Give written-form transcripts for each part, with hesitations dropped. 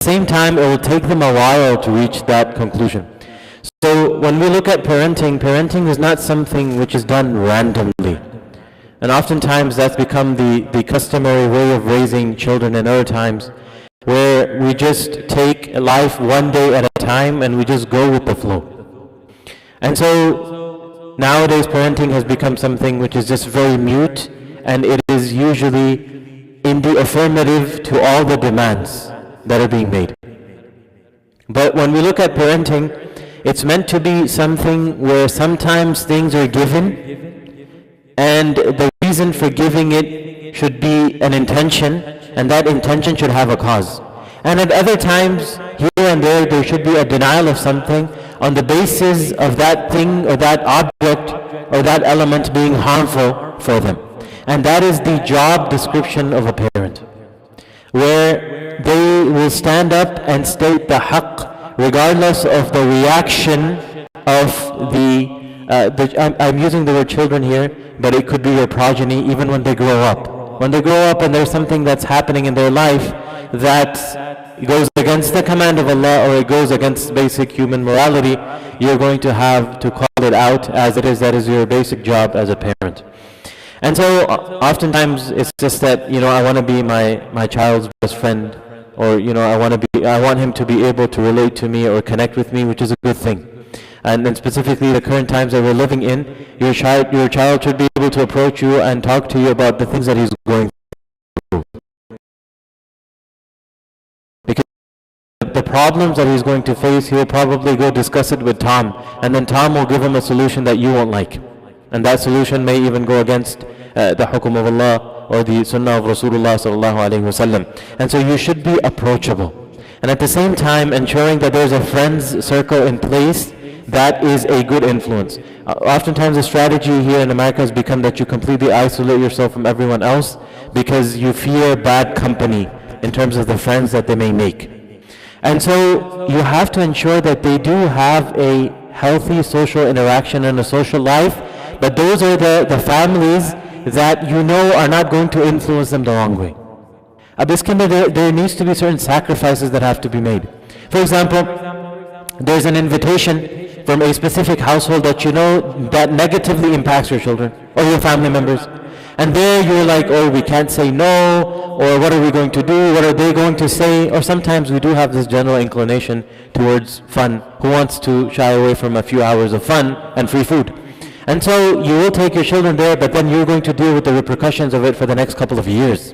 same time, it will take them a while to reach that conclusion. So when we look at parenting, parenting is not something which is done randomly. And oftentimes that's become the customary way of raising children in other times, where we just take life one day at a time and we just go with the flow. And so nowadays parenting has become something which is just very mute, and it is usually in the affirmative to all the demands that are being made. But when we look at parenting, it's meant to be something where sometimes things are given, and the reason for giving it should be an intention, and that intention should have a cause. And at other times, here and there should be a denial of something on the basis of that thing or that object or that element being harmful for them. And that is the job description of a parent, where they will stand up and state the haqq regardless of the reaction of I'm using the word children here, but it could be your progeny even when they grow up. When they grow up and there's something that's happening in their life that goes against the command of Allah, or it goes against basic human morality, you're going to have to call it out as it is. That is your basic job as a parent. And so oftentimes it's just that, I want to be my child's best friend, or I want him to be able to relate to me or connect with me, which is a good thing. And then specifically the current times that we're living in, your child should be able to approach you and talk to you about the things that he's going through. Because the problems that he's going to face, he'll probably go discuss it with Tom, and then Tom will give him a solution that you won't like. And that solution may even go against the hukum of Allah or the sunnah of Rasulullah sallallahu alaihi wasallam. And so you should be approachable. And at the same time, ensuring that there's a friends circle in place that is a good influence. Oftentimes the strategy here in America has become that you completely isolate yourself from everyone else because you fear bad company in terms of the friends that they may make. And so you have to ensure that they do have a healthy social interaction and a social life, but those are the families that are not going to influence them the wrong way. There needs to be certain sacrifices that have to be made. For example, there's an invitation from a specific household that that negatively impacts your children or your family members. And there you're like, oh, we can't say no, or what are we going to do, what are they going to say? Or sometimes we do have this general inclination towards fun. Who wants to shy away from a few hours of fun and free food? And so you will take your children there, but then you're going to deal with the repercussions of it for the next couple of years,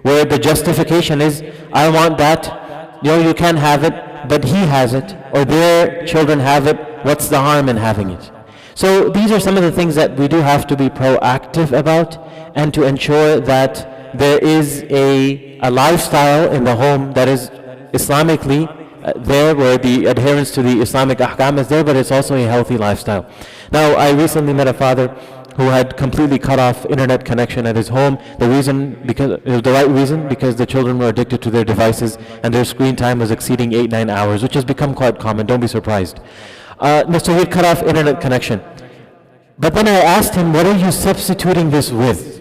where the justification is, I want that, you can't have it, but he has it, or their children have it, what's the harm in having it? So these are some of the things that we do have to be proactive about, and to ensure that there is a lifestyle in the home that is Islamically there, where the adherence to the Islamic ahkam is there, but it's also a healthy lifestyle. Now, I recently met a father who had completely cut off internet connection at his home. The reason, because it was the right reason, because the children were addicted to their devices and their screen time was exceeding 8-9 hours, which has become quite common. Don't be surprised. So he cut off internet connection. But then I asked him, what are you substituting this with?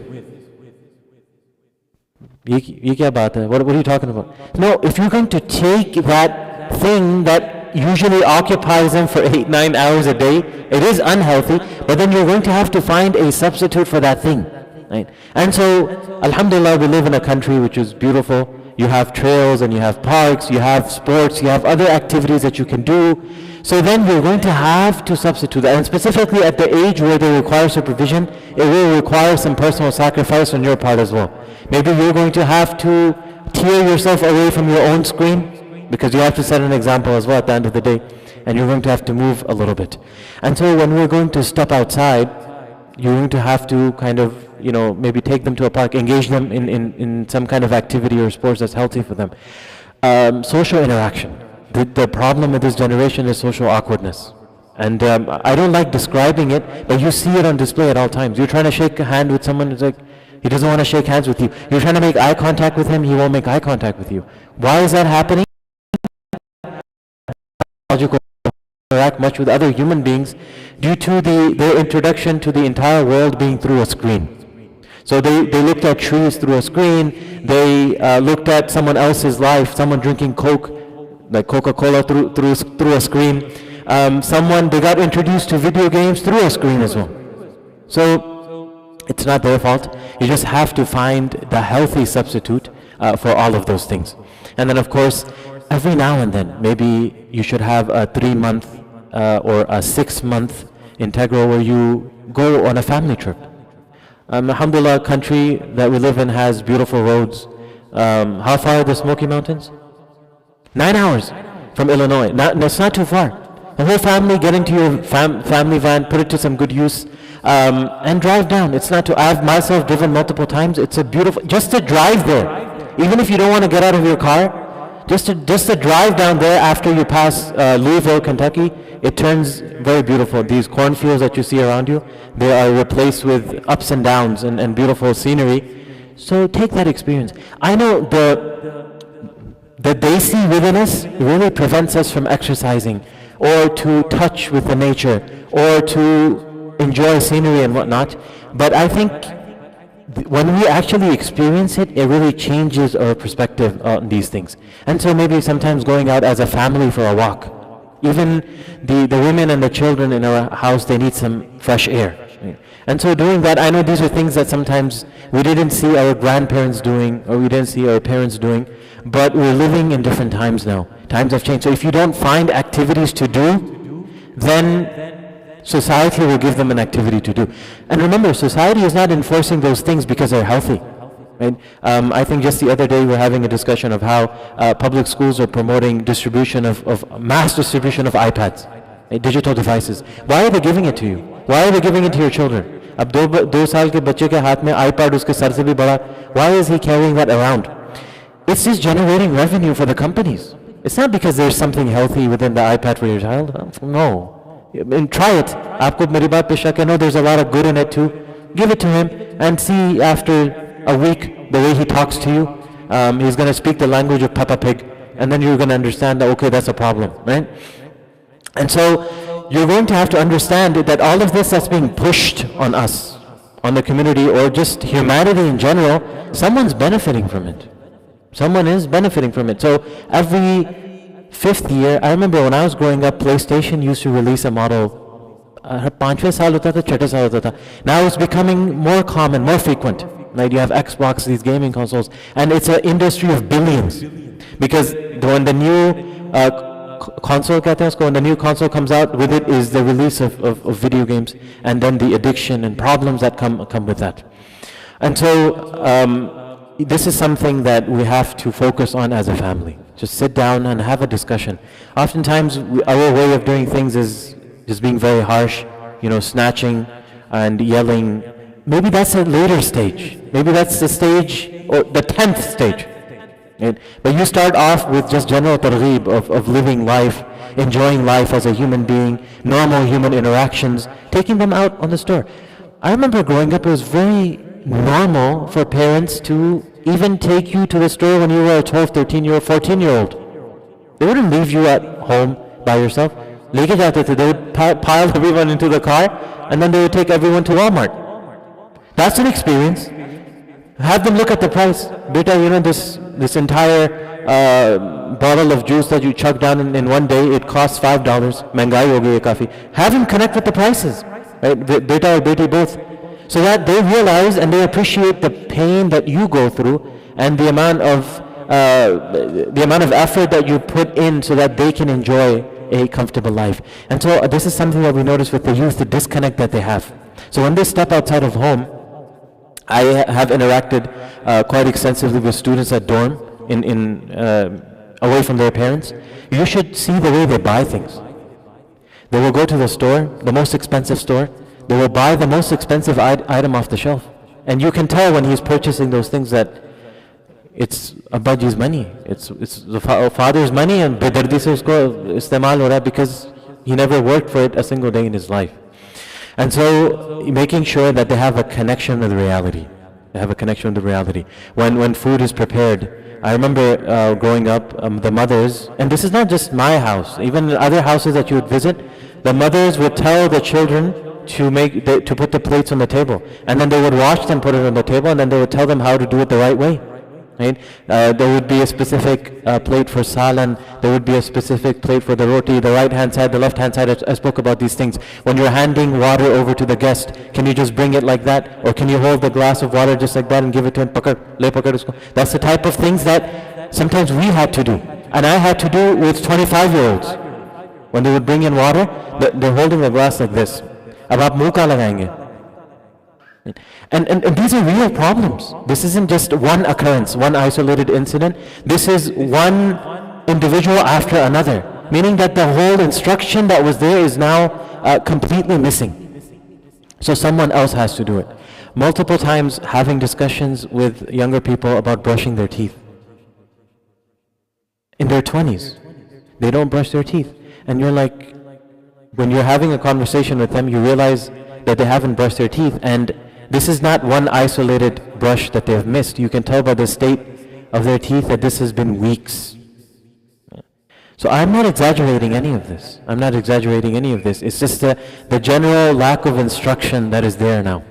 Ye kya baat hai? What are you talking about? No, if you're going to take that thing that usually occupies them for 8-9 hours a day, it is unhealthy, but then you're going to have to find a substitute for that thing. Right? And so, alhamdulillah, we live in a country which is beautiful. You have trails and you have parks, you have sports, you have other activities that you can do. So then you're going to have to substitute that. And specifically at the age where they require supervision, it will require some personal sacrifice on your part as well. Maybe you're going to have to tear yourself away from your own screen, because you have to set an example as well at the end of the day. And you're going to have to move a little bit. And so when we're going to step outside, you're going to have to kind of, maybe take them to a park, engage them in some kind of activity or sports that's healthy for them. Social interaction. The problem with this generation is social awkwardness. And I don't like describing it, but you see it on display at all times. You're trying to shake a hand with someone, it's like, he doesn't want to shake hands with you. You're trying to make eye contact with him, he won't make eye contact with you. Why is that happening? Interact much with other human beings due to their introduction to the entire world being through a screen. So they looked at trees through a screen. They looked at someone else's life, someone drinking Coke, like Coca-Cola through a screen. They got introduced to video games through a screen as well. So it's not their fault. You just have to find the healthy substitute for all of those things. And then of course, every now and then, maybe you should have a 3-month or a 6-month integral where you go on a family trip. Alhamdulillah, a country that we live in has beautiful roads. How far are the Smoky Mountains? 9 hours from Illinois. It's not too far. The whole family get into your family van, put it to some good use, and drive down. It's not too. I've myself driven multiple times. It's a beautiful. Just to drive there, even if you don't want to get out of your car, just to drive down there after you pass Louisville, Kentucky, it turns very beautiful. These cornfields that you see around you, they are replaced with ups and downs and beautiful scenery. So take that experience. I know the desi within us really prevents us from exercising or to touch with the nature or to enjoy scenery and whatnot. But I think when we actually experience it, it really changes our perspective on these things. And so maybe sometimes going out as a family for a walk. Even the women and the children in our house, they need some fresh air. And so doing that, I know these are things that sometimes we didn't see our grandparents doing or we didn't see our parents doing, but we're living in different times now. Times have changed. So if you don't find activities to do, then society will give them an activity to do. And remember, society is not enforcing those things because they're healthy. Right? I think just the other day we were having a discussion of how public schools are promoting mass distribution of iPads, digital devices. Why are they giving it to you? Why are they giving it to your children? अब 2 साल के बच्चे के हाथ में iPad उसके sir से भी बड़ा. Why is he carrying that around? It's just generating revenue for the companies. It's not because there's something healthy within the iPad for your child. No. And try it. आपको मेरी बात पे शक है? No, there's a lot of good in it too. Give it to him and see after a week the way he talks to you. He's going to speak the language of Peppa Pig, and then you're going to understand that, okay, that's a problem, right? And so you're going to have to understand that all of this that's being pushed on us, on the community, or just humanity in general, someone's benefiting from it. Someone is benefiting from it. So every 5th year, I remember when I was growing up, PlayStation used to release a model. 5 साल होता था, 6 साल होता था. Now it's becoming more common, more frequent. Right? You have Xbox, these gaming consoles, and it's an industry of billions. Because when the new when the new console comes out, with it is the release of video games, and then the addiction and problems that come with that. And so this is something that we have to focus on as a family. Just sit down and have a discussion. Oftentimes, our way of doing things is just being very harsh, snatching and yelling. Maybe that's a later stage. Maybe that's the stage, or the 10th stage. Right? But you start off with just general targheeb of living life, enjoying life as a human being, normal human interactions, taking them out on the store. I remember growing up, it was very normal for parents to even take you to the store when you were a 12, 13-year-old, 14-year-old. They wouldn't leave you at home by yourself. They would pile everyone into the car, and then they would take everyone to Walmart. That's an experience. Have them look at the price. Beta, this entire bottle of juice that you chug down in one day, it costs $5. Mengai ho gayi hai kafi. Have them connect with the prices. Right? Beta or beti both. So that they realize and they appreciate the pain that you go through and the amount of effort that you put in so that they can enjoy a comfortable life. And so this is something that we notice with the youth, the disconnect that they have. So when they step outside of home, I have interacted quite extensively with students at dorm away from their parents. You should see the way they buy things. They will go to the store, the most expensive store. They will buy the most expensive item off the shelf. And you can tell when he's purchasing those things that it's Abbaji's money. It's the father's money, and bedardi se usko istemal ho raha because he never worked for it a single day in his life. And so making sure that they have a connection with reality. They have a connection with reality. When food is prepared, I remember growing up, the mothers, and this is not just my house, even other houses that you would visit, the mothers would tell the children to put the plates on the table, and then they would watch them put it on the table, and then they would tell them how to do it the right way. Right? There would be a specific plate for salan, there would be a specific plate for the roti, the right hand side, the left hand side. I spoke about these things. When you're handing water over to the guest, can you just bring it like that? Or can you hold the glass of water just like that and give it to him? Pakad usko. That's the type of things that sometimes we had to do. And I had to do with 25-year-olds. When they would bring in water, they're holding the glass like this. Ab aap muh ka lagayenge? And these are real problems. This isn't just one occurrence, one isolated incident. This is one individual after another, meaning that the whole instruction that was there is now completely missing. So someone else has to do it. Multiple times having discussions with younger people about brushing their teeth. In their 20s, they don't brush their teeth. And you're like, when you're having a conversation with them, you realize that they haven't brushed their teeth, and this is not one isolated brush that they've missed. You can tell by the state of their teeth that this has been weeks. So I'm not exaggerating any of this. I'm not exaggerating any of this. It's just the general lack of instruction that is there now.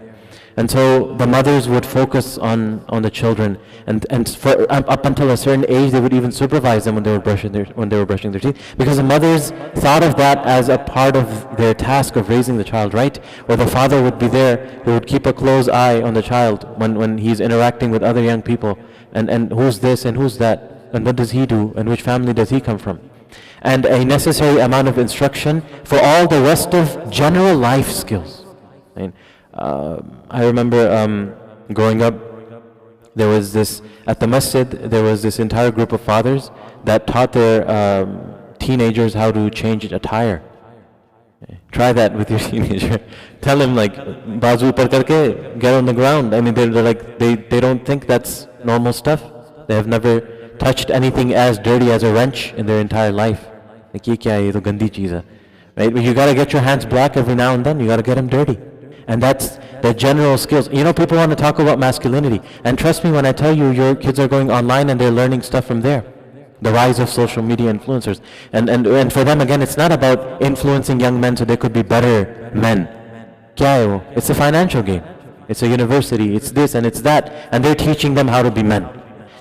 And so the mothers would focus on the children, and for up until a certain age, they would even supervise them when they were brushing their teeth, because the mothers thought of that as a part of their task of raising the child, right? Or the father would be there, who would keep a close eye on the child when he's interacting with other young people, and who's this and who's that, and what does he do, and which family does he come from, and a necessary amount of instruction for all the rest of general life skills. I remember growing up, there was this, at the masjid, there was this entire group of fathers that taught their teenagers how to change attire. Try that with your teenager. Tell him like, bazu upar karke, get on the ground. I mean, they're like, they don't think that's normal stuff. They have never touched anything as dirty as a wrench in their entire life. Like, ye kya hai, ye to gandi cheez hai. Right? But you gotta get your hands black every now and then. You gotta get them dirty. And that's the general skills. You know, people want to talk about masculinity. And trust me when I tell you, your kids are going online and they're learning stuff from there. The rise of social media influencers. And for them, again, it's not about influencing young men so they could be better men. Kya hai wo? It's a financial game. It's a university. It's this and it's that. And they're teaching them how to be men.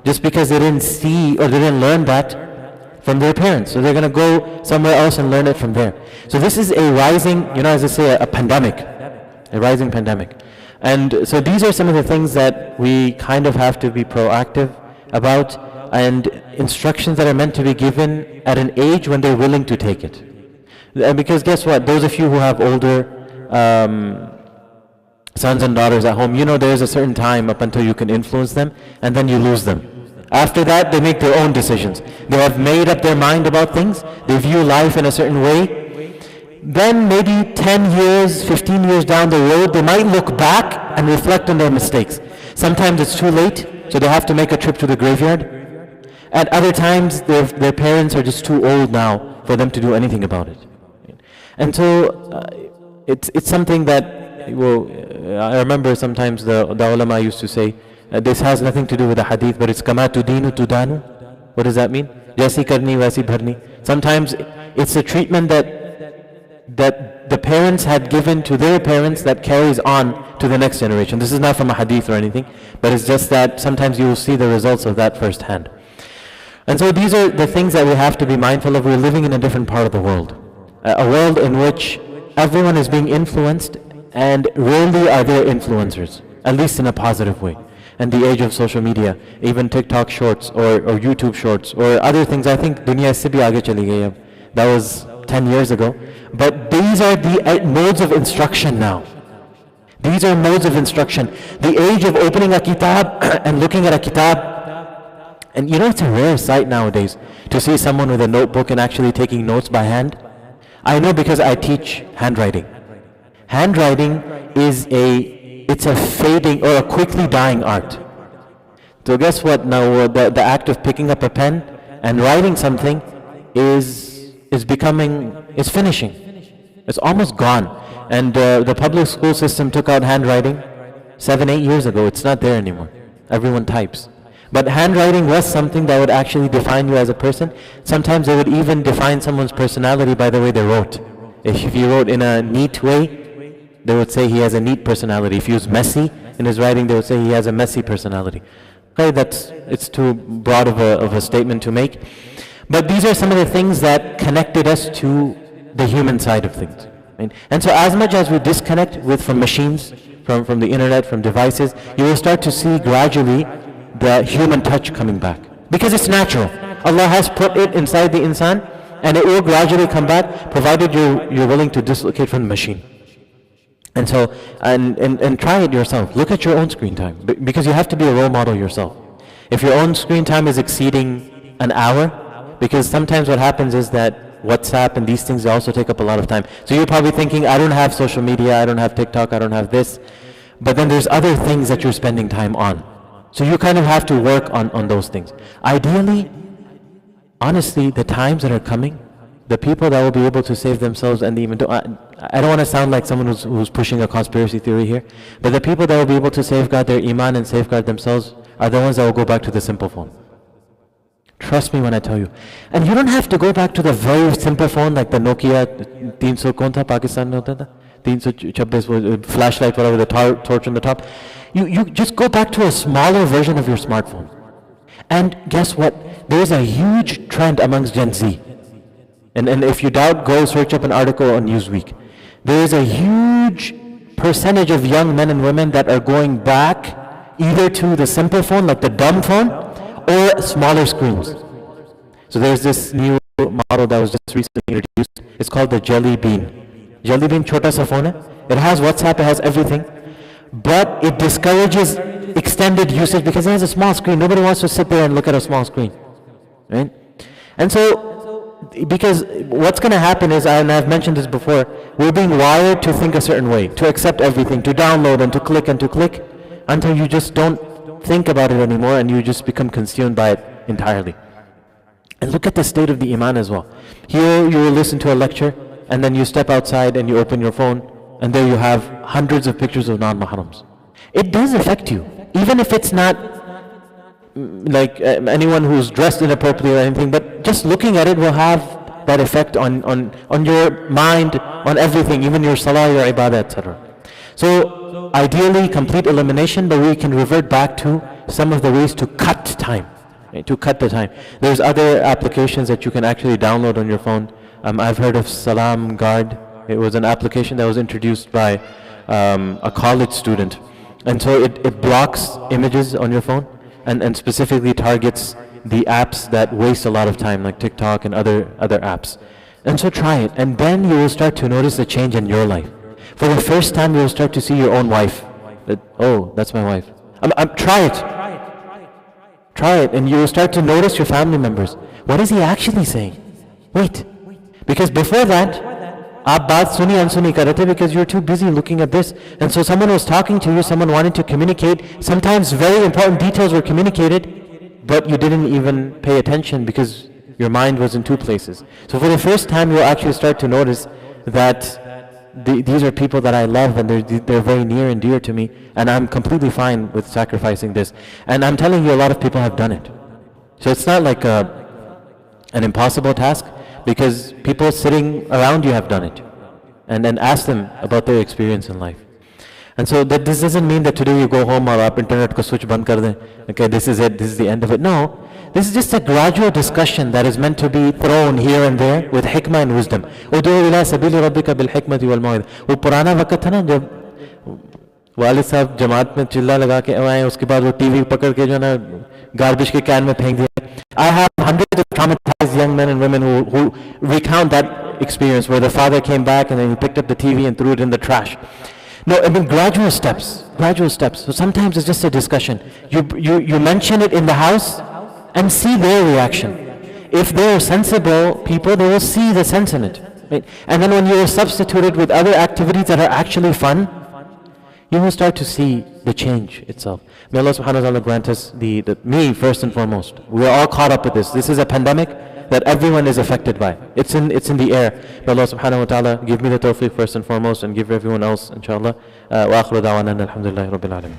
Just because they didn't see or they didn't learn that from their parents. So they're going to go somewhere else and learn it from there. So this is a rising, you know, as I say, a pandemic. A rising pandemic. And so these are some of the things that we kind of have to be proactive about, and instructions that are meant to be given at an age when they're willing to take it. Because guess what? Those of you who have older sons and daughters at home, you know there's a certain time up until you can influence them, and then you lose them. After that, they make their own decisions. They have made up their mind about things. They view life in a certain way. Then maybe 10 years, 15 years down the road, they might look back and reflect on their mistakes. Sometimes it's too late, so they have to make a trip to the graveyard. At other times, their parents are just too old now for them to do anything about it. And so it's something that, well, I remember sometimes the ulama used to say, this has nothing to do with the hadith, but it's kama tudinu tudanu. What does that mean? Jaisi karni waisi bharni. Sometimes it's a treatment that the parents had given to their parents that carries on to the next generation. This is not from a hadith or anything, but it's just that sometimes you will see the results of that firsthand. And so these are the things that we have to be mindful of. We're living in a different part of the world. A world in which everyone is being influenced, and rarely are there influencers, at least in a positive way. And the age of social media, even TikTok shorts or YouTube shorts or other things, I think dunya se bhi aage chali gayi ab. That was 10 years ago. But these are the modes of instruction now. These are modes of instruction. The age of opening a kitab and looking at a kitab. And you know, it's a rare sight nowadays to see someone with a notebook and actually taking notes by hand. I know because I teach handwriting. Handwriting is it's a fading or a quickly dying art. So guess what now, the act of picking up a pen and writing something is finishing. It's almost gone. And the public school system took out handwriting 7-8 years ago. It's not there anymore. Everyone types. But handwriting was something that would actually define you as a person. Sometimes they would even define someone's personality by the way they wrote. If you wrote in a neat way, They would say he has a neat personality. If he was messy in his writing, they would say he has a messy personality. Okay, it's too broad of a statement to make. But these are some of the things that connected us to the human side of things. Right? And so as much as we disconnect from machines, from the internet, from devices, you will start to see gradually the human touch coming back. Because it's natural. Allah has put it inside the insan, and it will gradually come back, provided you're willing to dislocate from the machine. And so, and try it yourself. Look at your own screen time, because you have to be a role model yourself. If your own screen time is exceeding an hour, because sometimes what happens is that WhatsApp and these things also take up a lot of time. So you're probably thinking, I don't have social media, I don't have TikTok, I don't have this. But then there's other things that you're spending time on. So you kind of have to work on those things. Ideally, honestly, the times that are coming, the people that will be able to save themselves, and even I don't want to sound like someone who's pushing a conspiracy theory here, but the people that will be able to safeguard their iman and safeguard themselves are the ones that will go back to the simple phone. Trust me when I tell you. And you don't have to go back to the very simple phone like the Nokia 300 kaun tha, Pakistan mein hota tha? 326 flashlight, whatever, the torch on the top. You just go back to a smaller version of your smartphone. And guess what? There's a huge trend amongst Gen Z. And if you doubt, go search up an article on Newsweek. There is a huge percentage of young men and women that are going back either to the simple phone, like the dumb phone, or smaller screens. So there's this new model that was just recently introduced. It's called the Jelly Bean. Jelly Bean, chota sa phone hai. It has WhatsApp, it has everything. But it discourages extended usage because it has a small screen. Nobody wants to sit there and look at a small screen. Right? And so, because what's going to happen is, and I've mentioned this before, we're being wired to think a certain way, to accept everything, to download and to click until you just don't think about it anymore and you just become consumed by it entirely. And look at the state of the iman as well. Here you will listen to a lecture and then you step outside and you open your phone and there you have hundreds of pictures of non-mahrams. It does affect you, even if it's not like anyone who's dressed inappropriately or anything, but just looking at it will have that effect on your mind, on everything, even your salah, your ibadah, etc. So ideally complete elimination, but we can revert back to some of the ways to cut time, right? To cut the time. There's other applications that you can actually download on your phone. I've heard of Salam Guard. It was an application that was introduced by a college student, and so it blocks images on your phone and specifically targets the apps that waste a lot of time, like TikTok and other apps. And so try it, and then you will start to notice a change in your life. For the first time, you will start to see your own wife. Oh, that's my wife. Try it. Try it, and you will start to notice your family members. What is he actually saying? Wait, because before that, aap baat suni unsuni kar rahe the because you're too busy looking at this. And so someone was talking to you, someone wanted to communicate. Sometimes very important details were communicated, but you didn't even pay attention because your mind was in two places. So for the first time, you'll actually start to notice that these are people that I love and they're very near and dear to me, and I'm completely fine with sacrificing this. And I'm telling you, a lot of people have done it. So it's not like an impossible task, because people sitting around you have done it. And then ask them about their experience in life. And so this doesn't mean that today you go home or aap internet ko switch band kar dein. Okay, this is it, this is the end of it. No, this is just a gradual discussion that is meant to be thrown here and there with hikmah and wisdom. Udu ila sabili rabbika bil hikmati wal maw'idha. वो पुराना वक्त था ना जब वालिद साहब जमात में चिल्ला लगा के आए, उसके बाद वो टीवी पकड़ के जो ना गार्बेज के कैन में फेंक दिया. I have hundreds of traumatized young men and women who recount that experience where the father came back and then he picked up the TV and threw it in the trash. No, I mean gradual steps. So sometimes it's just a discussion. You mention it in the house and see their reaction. If they are sensible people, they will see the sense in it. Right? And then when you are substituted with other activities that are actually fun, you will start to see the change itself. May Allah subhanahu wa ta'ala grant us me first and foremost. We are all caught up with this. This is a pandemic that everyone is affected by. It's in the air. May Allah subhanahu wa ta'ala give me the tawfiq first and foremost, and give everyone else, inshallah. Wa akhiru da'wana alhamdulillahi rabbil alameen.